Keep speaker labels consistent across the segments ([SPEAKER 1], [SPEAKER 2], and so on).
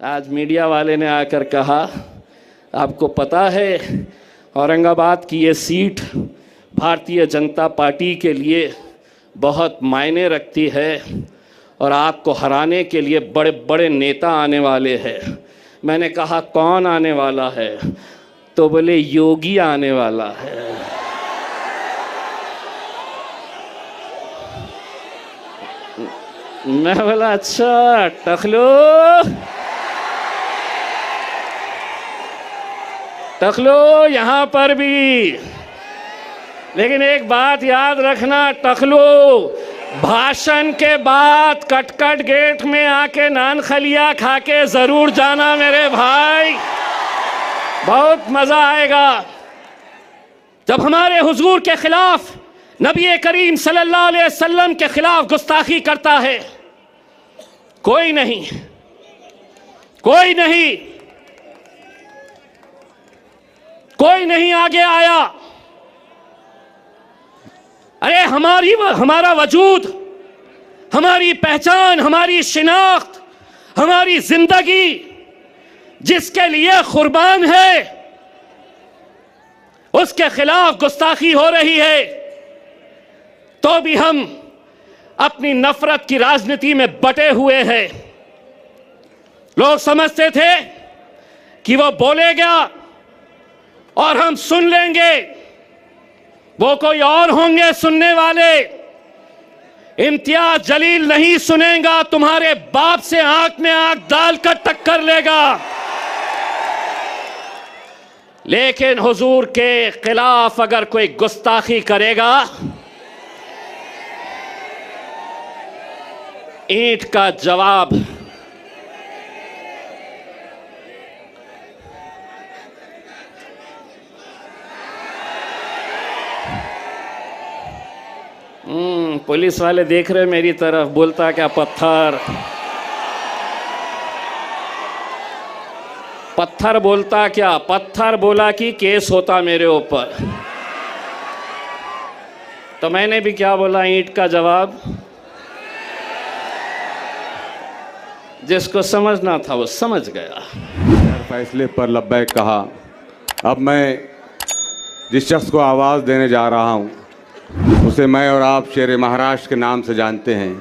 [SPEAKER 1] आज मीडिया वाले ने आकर कहा, आपको पता है औरंगाबाद की ये सीट भारतीय जनता पार्टी के लिए बहुत मायने रखती है और आपको हराने के लिए बड़े बड़े नेता आने वाले हैं। मैंने कहा कौन आने वाला है? तो बोले योगी आने वाला है। मैं बोला अच्छा टकलो यहाँ पर भी। लेकिन एक बात याद रखना टकलो, भाषण के बाद कटकट गेट में आके नान खलिया खा के जरूर जाना मेरे भाई, बहुत मजा आएगा। जब हमारे हुजूर के खिलाफ, नबी करीम सल्लल्लाहु अलैहि वसल्लम के खिलाफ गुस्ताखी करता है, कोई नहीं आगे आया। अरे हमारा वजूद, हमारी पहचान, हमारी शिनाख्त, हमारी जिंदगी जिसके लिए कुर्बान है, उसके खिलाफ गुस्ताखी हो रही है, तो भी हम अपनी नफरत की राजनीति में बटे हुए हैं। लोग समझते थे कि वो बोलेगा और हम सुन लेंगे, वो कोई और होंगे सुनने वाले। इम्तियाज जलील नहीं सुनेगा, तुम्हारे बाप से आंख में आंख डालकर टक्कर लेगा। लेकिन हुजूर के खिलाफ अगर कोई गुस्ताखी करेगा, ईंट का जवाब। पुलिस वाले देख रहे मेरी तरफ, बोलता क्या पत्थर बोलता क्या? पत्थर बोला कि केस होता मेरे ऊपर। तो मैंने भी क्या बोला, ईंट का जवाब। जिसको समझना था वो समझ गया।
[SPEAKER 2] फैसले पर लब्बैक कहा। अब मैं जिस शख्स को आवाज़ देने जा रहा हूं, उसे मैं और आप शेर महाराष्ट्र के नाम से जानते हैं,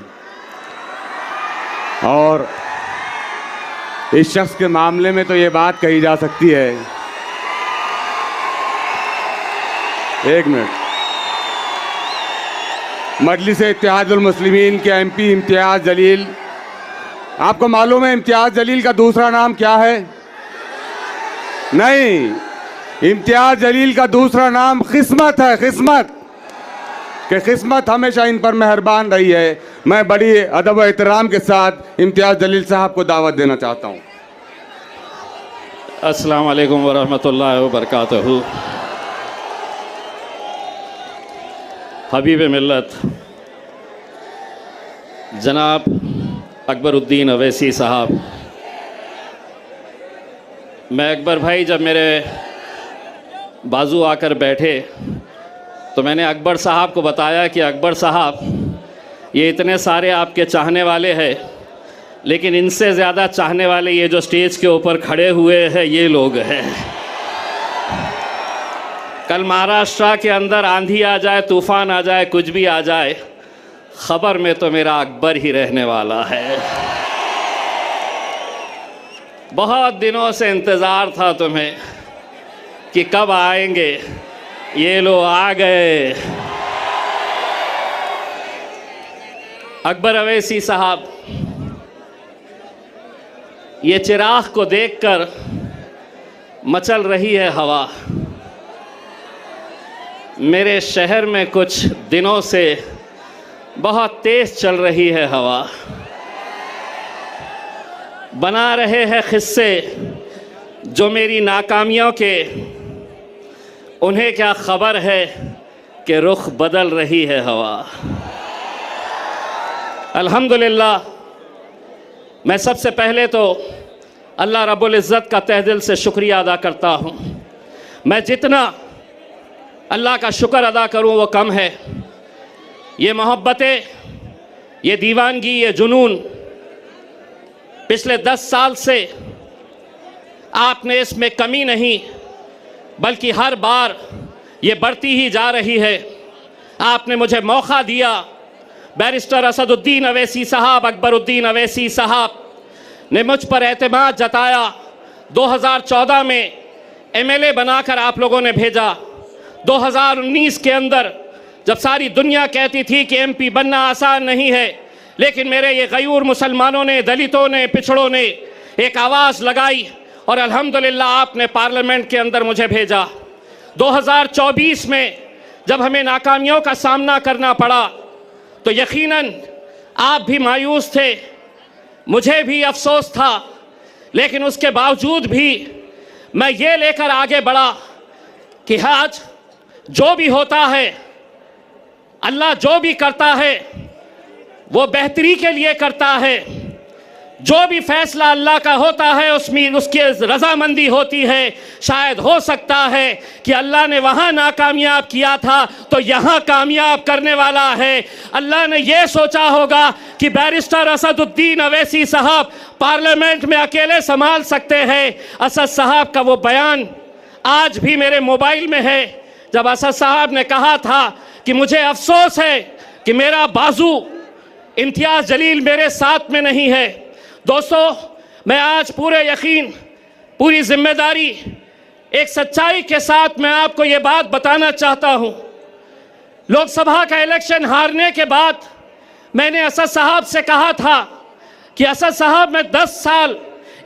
[SPEAKER 2] और इस शख्स के मामले में तो ये बात कही जा सकती है। एक मिनट, मजलिस इत्तेहादुल मुस्लिमीन के एमपी इम्तियाज जलील, आपको मालूम है इम्तियाज जलील का दूसरा नाम क्या है? नहीं, इम्तियाज जलील का दूसरा नाम किस्मत है। किस्मत कि किस्मत हमेशा इन पर मेहरबान रही है। मैं बड़ी अदब व एहतराम के साथ इम्तियाज जलील साहब को दावत देना चाहता हूँ।
[SPEAKER 1] अस्सलाम वालेकुम व रहमतुल्लाहि व बरकातहू। हबीब मिल्लत जनाब अकबरुद्दीन अवैसी साहब, मैं अकबर भाई जब मेरे बाजू आकर बैठे तो मैंने अकबर साहब को बताया कि अकबर साहब, ये इतने सारे आपके चाहने वाले हैं, लेकिन इनसे ज़्यादा चाहने वाले ये जो स्टेज के ऊपर खड़े हुए हैं ये लोग हैं। कल महाराष्ट्र के अंदर आंधी आ जाए, तूफ़ान आ जाए, कुछ भी आ जाए, खबर में तो मेरा अकबर ही रहने वाला है। बहुत दिनों से इंतज़ार था तुम्हें कि कब आएंगे, ये लोग आ गए। अकबर अवैसी साहब, ये चिराग को देखकर मचल रही है हवा। मेरे शहर में कुछ दिनों से बहुत तेज़ चल रही है हवा। बना रहे हैं किस्से जो मेरी नाकामियों के, उन्हें क्या खबर है कि रुख बदल रही है हवा। अल्हम्दुलिल्लाह, मैं सबसे पहले तो अल्लाह रब्बुल इज़्ज़त का तहे दिल से शुक्रिया अदा करता हूँ। मैं जितना अल्लाह का शुक्र अदा करूँ वो कम है। ये मोहब्बतें, ये दीवानगी, ये जुनून पिछले 10 साल से आपने इसमें कमी नहीं बल्कि हर बार ये बढ़ती ही जा रही है। आपने मुझे मौका दिया। बैरिस्टर असदुद्दीन अवैसी साहब, अकबरुद्दीन अवैसी साहब ने मुझ पर एतमाद जताया। 2014 में एमएलए बनाकर आप लोगों ने भेजा। 2019 के अंदर जब सारी दुनिया कहती थी कि एमपी बनना आसान नहीं है, लेकिन मेरे ये गयूर मुसलमानों ने, दलितों ने, पिछड़ों ने एक आवाज़ लगाई और अल्हम्दुलिल्लाह आपने पार्लियामेंट के अंदर मुझे भेजा। 2024 में जब हमें नाकामियों का सामना करना पड़ा तो यकीनन आप भी मायूस थे, मुझे भी अफसोस था, लेकिन उसके बावजूद भी मैं ये लेकर आगे बढ़ा कि आज जो भी होता है, अल्लाह जो भी करता है वो बेहतरी के लिए करता है। जो भी फैसला अल्लाह का होता है उसमें उसकी रजामंदी होती है। शायद हो सकता है कि अल्लाह ने वहाँ नाकामयाब किया था तो यहाँ कामयाब करने वाला है। अल्लाह ने ये सोचा होगा कि बैरिस्टर असदुद्दीन अवैसी साहब पार्लियामेंट में अकेले संभाल सकते हैं। असद साहब का वो बयान आज भी मेरे मोबाइल में है, जब असद साहब ने कहा था कि मुझे अफसोस है कि मेरा बाजू इम्तियाज़ जलील मेरे साथ में नहीं है। दोस्तों, मैं आज पूरे यकीन, पूरी जिम्मेदारी, एक सच्चाई के साथ मैं आपको ये बात बताना चाहता हूँ। लोकसभा का इलेक्शन हारने के बाद मैंने असद साहब से कहा था कि असद साहब, मैं 10 साल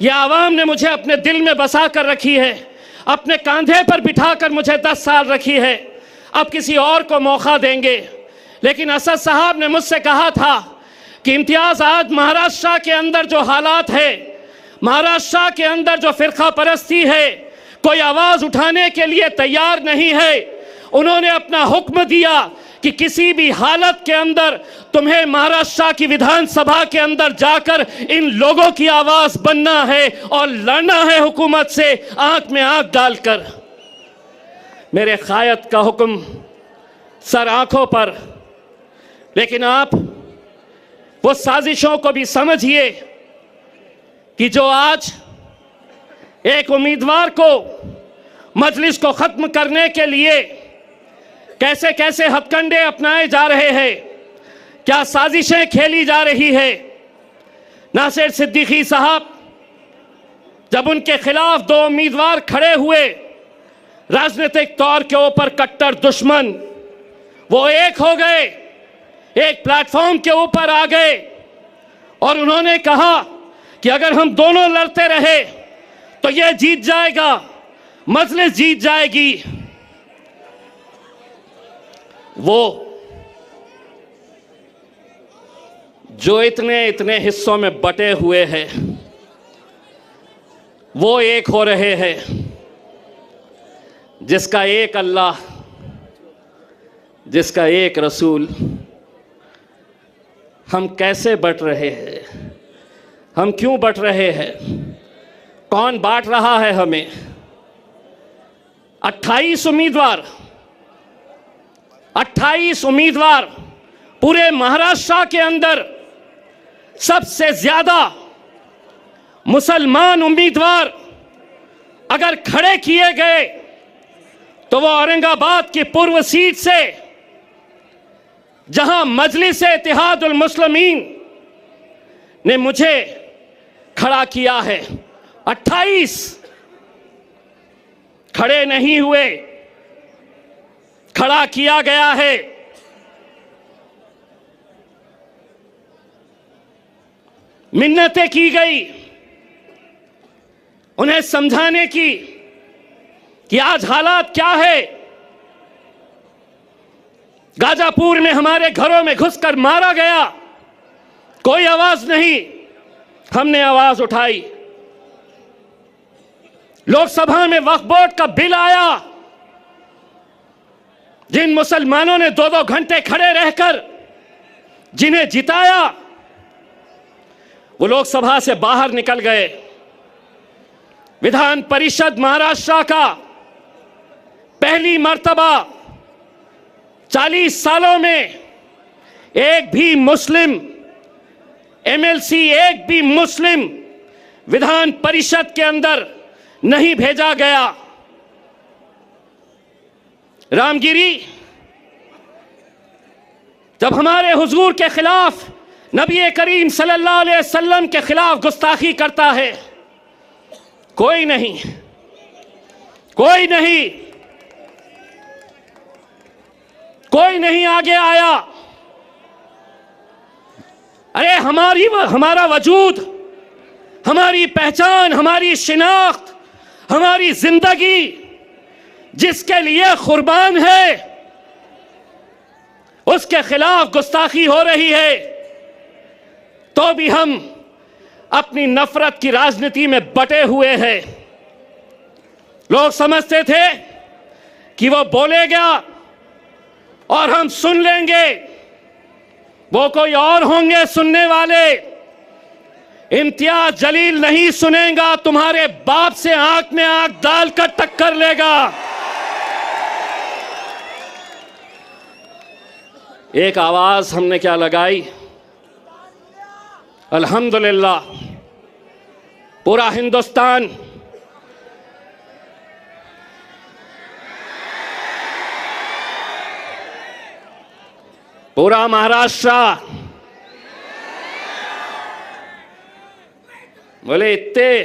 [SPEAKER 1] ये आवाम ने मुझे अपने दिल में बसा कर रखी है, अपने कंधे पर बिठा कर मुझे 10 साल रखी है, अब किसी और को मौका देंगे। लेकिन असद साहब ने मुझसे कहा था कि इम्तियाज़, आज महाराष्ट्र के अंदर जो हालात है, महाराष्ट्र के अंदर जो फिरका परस्ती है, कोई आवाज़ उठाने के लिए तैयार नहीं है। उन्होंने अपना हुक्म दिया कि किसी भी हालत के अंदर तुम्हें महाराष्ट्र की विधानसभा के अंदर जाकर इन लोगों की आवाज़ बनना है और लड़ना है हुकूमत से आंख में आंख डालकर। मेरे कायद का हुक्म सर आंखों पर, लेकिन आप वो साजिशों को भी समझिए कि जो आज एक उम्मीदवार को मजलिस को ख़त्म करने के लिए कैसे कैसे हथकंडे अपनाए जा रहे हैं, क्या साजिशें खेली जा रही है। नासिर सिद्दीकी साहब, जब उनके खिलाफ 2 उम्मीदवार खड़े हुए, राजनीतिक तौर के ऊपर कट्टर दुश्मन, वो एक हो गए, एक प्लेटफॉर्म के ऊपर आ गए और उन्होंने कहा कि अगर हम दोनों लड़ते रहे तो ये जीत जाएगा, मजलिस जीत जाएगी। वो जो इतने इतने हिस्सों में बटे हुए हैं, वो एक हो रहे हैं। जिसका एक अल्लाह, जिसका एक रसूल, हम कैसे बट रहे हैं, हम क्यों बट रहे हैं, कौन बांट रहा है हमें। 28 उम्मीदवार पूरे महाराष्ट्र के अंदर सबसे ज्यादा मुसलमान उम्मीदवार अगर खड़े किए गए तो वो औरंगाबाद की पूर्व सीट से, जहां मजलिस इत्तेहादुल मुस्लिमीन ने मुझे खड़ा किया है, 28 खड़े नहीं हुए, खड़ा किया गया है। मिन्नतें की गई उन्हें समझाने की कि आज हालात क्या है। गाजापुर में हमारे घरों में घुसकर मारा गया, कोई आवाज नहीं, हमने आवाज उठाई। लोकसभा में वक्फ बोर्ड का बिल आया, जिन मुसलमानों ने 2-2 घंटे खड़े रहकर जिन्हें जिताया, वो लोकसभा से बाहर निकल गए। विधान परिषद महाराष्ट्र का पहली मर्तबा 40 सालों में एक भी मुस्लिम एमएलसी, एक भी मुस्लिम विधान परिषद के अंदर नहीं भेजा गया। रामगिरी जब हमारे हुजूर के खिलाफ, नबी करीम सल्लल्लाहु अलैहि वसल्लम के खिलाफ गुस्ताखी करता है, कोई नहीं आगे आया। अरे हमारा वजूद, हमारी पहचान, हमारी शिनाख्त, हमारी जिंदगी जिसके लिए कुर्बान है, उसके खिलाफ गुस्ताखी हो रही है, तो भी हम अपनी नफरत की राजनीति में बटे हुए हैं। लोग समझते थे कि वो बोलेगा और हम सुन लेंगे, वो कोई और होंगे सुनने वाले। इम्तियाज जलील नहीं सुनेगा, तुम्हारे बाप से आंख में आंख डालकर टक्कर लेगा। एक आवाज हमने क्या लगाई, अल्हम्दुलिल्लाह पूरा हिंदुस्तान पूरा महाराष्ट्र बोले इतने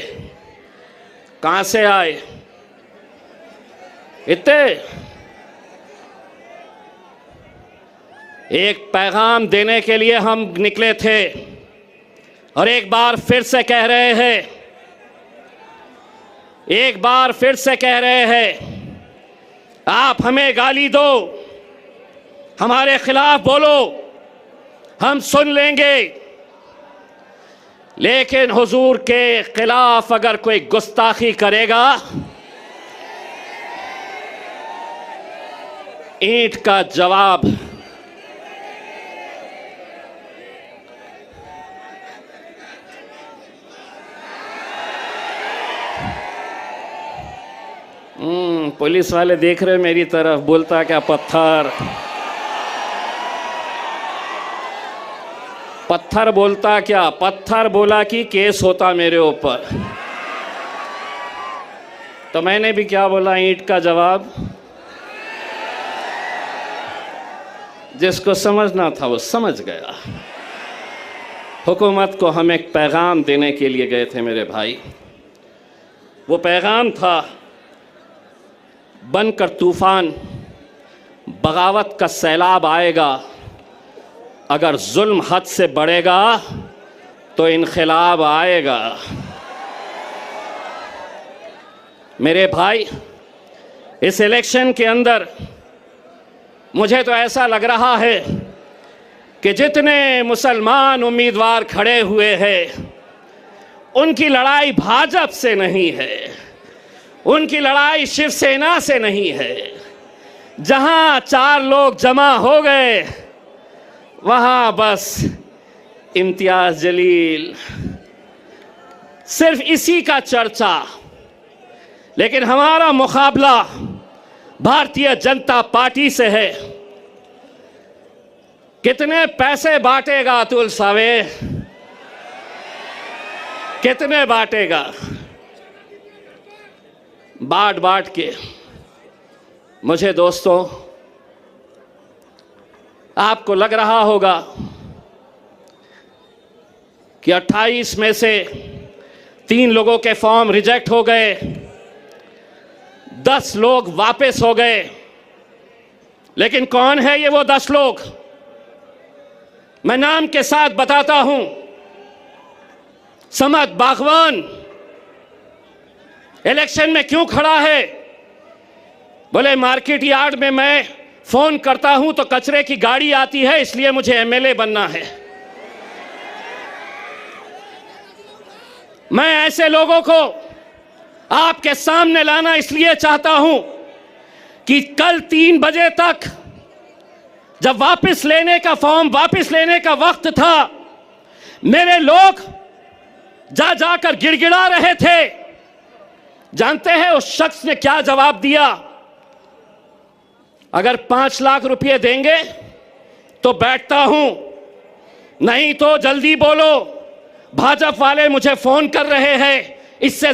[SPEAKER 1] कहां से आए, इतने एक पैगाम देने के लिए हम निकले थे और एक बार फिर से कह रहे हैं, आप हमें गाली दो, हमारे खिलाफ बोलो, हम सुन लेंगे, लेकिन हुजूर के खिलाफ अगर कोई गुस्ताखी करेगा, ईंट का जवाब। पुलिस वाले देख रहे मेरी तरफ, बोलता क्या पत्थर बोलता क्या, पत्थर बोला कि केस होता मेरे ऊपर। तो मैंने भी क्या बोला, ईंट का जवाब। जिसको समझना था वो समझ गया। हुकूमत को हम एक पैगाम देने के लिए गए थे मेरे भाई। वो पैगाम था, बनकर तूफान, बगावत का सैलाब आएगा, अगर जुल्म हद से बढ़ेगा तो इनक़िलाब आएगा। मेरे भाई, इस इलेक्शन के अंदर मुझे तो ऐसा लग रहा है कि जितने मुसलमान उम्मीदवार खड़े हुए हैं, उनकी लड़ाई भाजपा से नहीं है, उनकी लड़ाई शिवसेना से नहीं है। जहां 4 लोग जमा हो गए, वहां बस इम्तियाज जलील, सिर्फ इसी का चर्चा। लेकिन हमारा मुकाबला भारतीय जनता पार्टी से है। कितने पैसे बांटेगा अतुल सावे, कितने बांटेगा? बांट के मुझे दोस्तों, आपको लग रहा होगा कि 28 में से 3 लोगों के फॉर्म रिजेक्ट हो गए, 10 लोग वापस हो गए। लेकिन कौन है ये वो 10 लोग? मैं नाम के साथ बताता हूं। समद बागवान इलेक्शन में क्यों खड़ा है? बोले मार्केट यार्ड में मैं फोन करता हूं तो कचरे की गाड़ी आती है, इसलिए मुझे एमएलए बनना है। मैं ऐसे लोगों को आपके सामने लाना इसलिए चाहता हूं कि कल 3 बजे तक जब वापस लेने का फॉर्म वापस लेने का वक्त था, मेरे लोग जाकर गिड़गिड़ा रहे थे। जानते हैं उस शख्स ने क्या जवाब दिया? अगर 5 लाख रुपए देंगे तो बैठता हूं, नहीं तो जल्दी बोलो, भाजपा वाले मुझे फोन कर रहे हैं, इससे